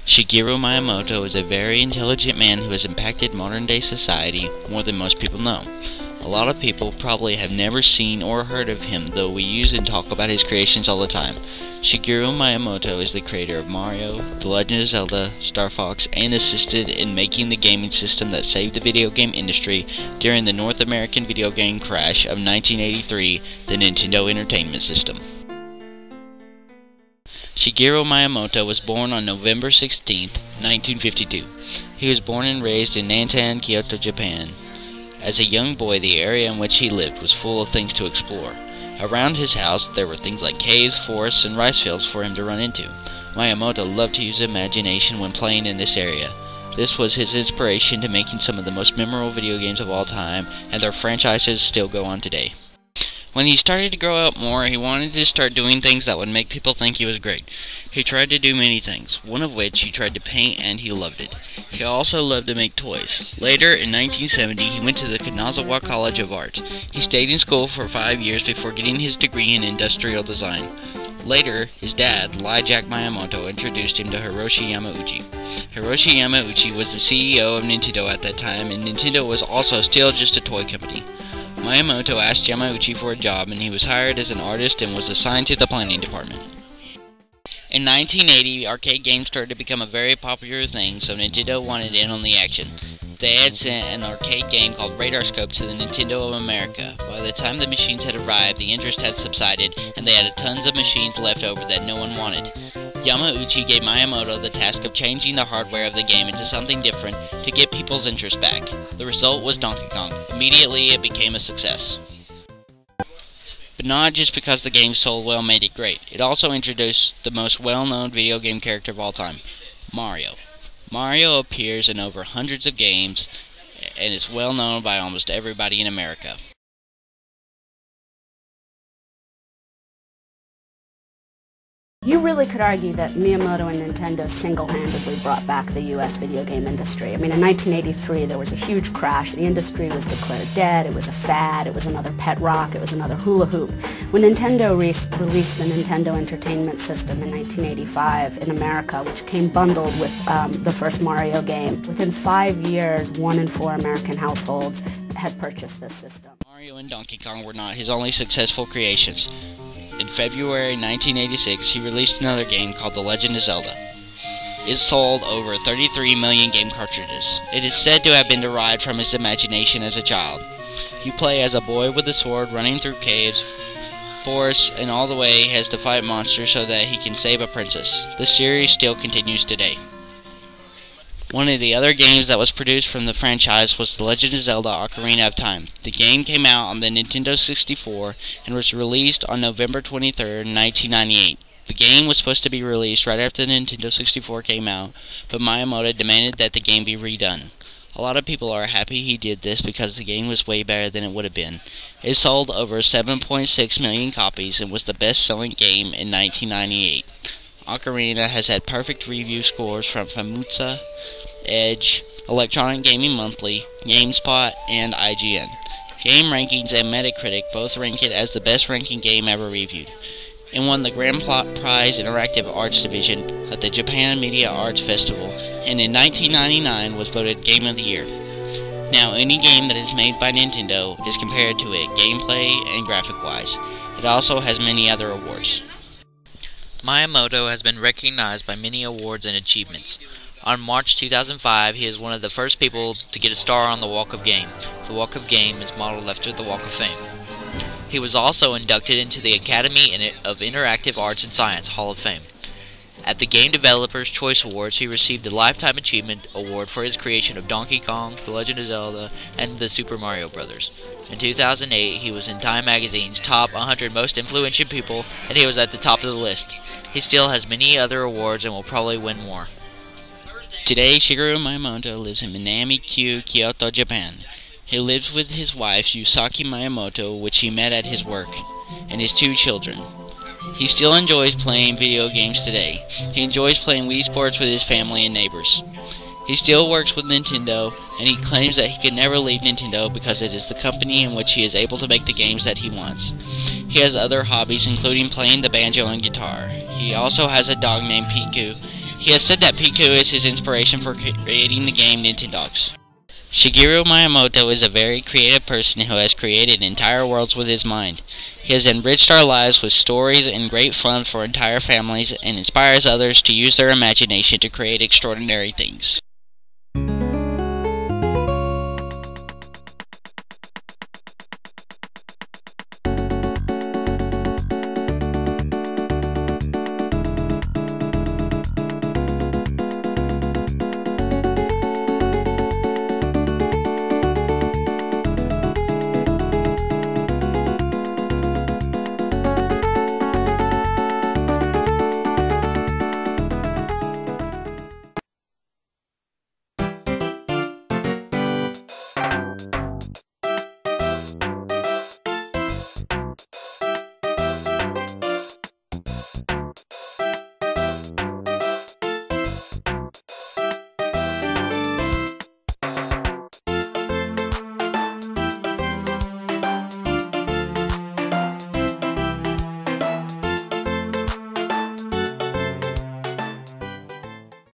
Shigeru Miyamoto is a very intelligent man who has impacted modern-day society more than most people know. A lot of people probably have never seen or heard of him, though we use and talk about his creations all the time. Shigeru Miyamoto is the creator of Mario, The Legend of Zelda, Star Fox, and assisted in making the gaming system that saved the video game industry during the North American video game crash of 1983, the Nintendo Entertainment System. Shigeru Miyamoto was born on November 16, 1952. He was born and raised in Nantan, Kyoto, Japan. As a young boy, the area in which he lived was full of things to explore. Around his house, there were things like caves, forests, and rice fields for him to run into. Miyamoto loved to use imagination when playing in this area. This was his inspiration to making some of the most memorable video games of all time, and their franchises still go on today. When he started to grow up more, he wanted to start doing things that would make people think he was great. He tried to do many things, one of which he tried to paint, and he loved it. He also loved to make toys. Later, in 1970, he went to the Kanazawa College of Art. He stayed in school for 5 years before getting his degree in industrial design. Later, his dad, Jack Miyamoto, introduced him to Hiroshi Yamauchi. Hiroshi Yamauchi was the CEO of Nintendo at that time, and Nintendo was also still just a toy company. Miyamoto asked Yamauchi for a job, and he was hired as an artist and was assigned to the planning department. In 1980, arcade games started to become a very popular thing, so Nintendo wanted in on the action. They had sent an arcade game called Radar Scope to the Nintendo of America. By the time the machines had arrived, the interest had subsided, and they had tons of machines left over that no one wanted. Yamauchi gave Miyamoto the task of changing the hardware of the game into something different to get people's interest back. The result was Donkey Kong. Immediately, it became a success. But not just because the game sold well made it great. It also introduced the most well-known video game character of all time, Mario. Mario appears in over hundreds of games and is well known by almost everybody in America. You really could argue that Miyamoto and Nintendo single-handedly brought back the U.S. video game industry. I mean, in 1983, there was a huge crash. The industry was declared dead. It was a fad. It was another pet rock. It was another hula hoop. When Nintendo released the Nintendo Entertainment System in 1985 in America, which came bundled with the first Mario game, within 5 years, 1 in 4 American households had purchased this system. Mario and Donkey Kong were not his only successful creations. In February 1986, he released another game called The Legend of Zelda. It sold over 33 million game cartridges. It is said to have been derived from his imagination as a child. You play as a boy with a sword running through caves, forests, and all the way has to fight monsters so that he can save a princess. The series still continues today. One of the other games that was produced from the franchise was The Legend of Zelda Ocarina of Time. The game came out on the Nintendo 64 and was released on November 23, 1998. The game was supposed to be released right after the Nintendo 64 came out, but Miyamoto demanded that the game be redone. A lot of people are happy he did this because the game was way better than it would have been. It sold over 7.6 million copies and was the best-selling game in 1998. Ocarina has had perfect review scores from Famitsu, Edge, Electronic Gaming Monthly, GameSpot, and IGN. Game Rankings and Metacritic both rank it as the best ranking game ever reviewed. It won the Grand Prize Interactive Arts Division at the Japan Media Arts Festival, and in 1999 was voted Game of the Year. Now, any game that is made by Nintendo is compared to it gameplay and graphic-wise. It also has many other awards. Miyamoto has been recognized by many awards and achievements. On March 2005, he is one of the first people to get a star on the Walk of Game. The Walk of Game is modeled after the Walk of Fame. He was also inducted into the Academy of Interactive Arts and Science Hall of Fame. At the Game Developers' Choice Awards, he received the Lifetime Achievement Award for his creation of Donkey Kong, The Legend of Zelda, and the Super Mario Bros. In 2008, he was in Time Magazine's Top 100 Most Influential People, and he was at the top of the list. He still has many other awards and will probably win more. Today, Shigeru Miyamoto lives in Minami-ku, Kyoto, Japan. He lives with his wife, Yusaki Miyamoto, which he met at his work, and his 2 children. He still enjoys playing video games today. He enjoys playing Wii Sports with his family and neighbors. He still works with Nintendo, and he claims that he can never leave Nintendo because it is the company in which he is able to make the games that he wants. He has other hobbies, including playing the banjo and guitar. He also has a dog named Piku, He has said that Piku is his inspiration for creating the game Nintendogs. Shigeru Miyamoto is a very creative person who has created entire worlds with his mind. He has enriched our lives with stories and great fun for entire families and inspires others to use their imagination to create extraordinary things.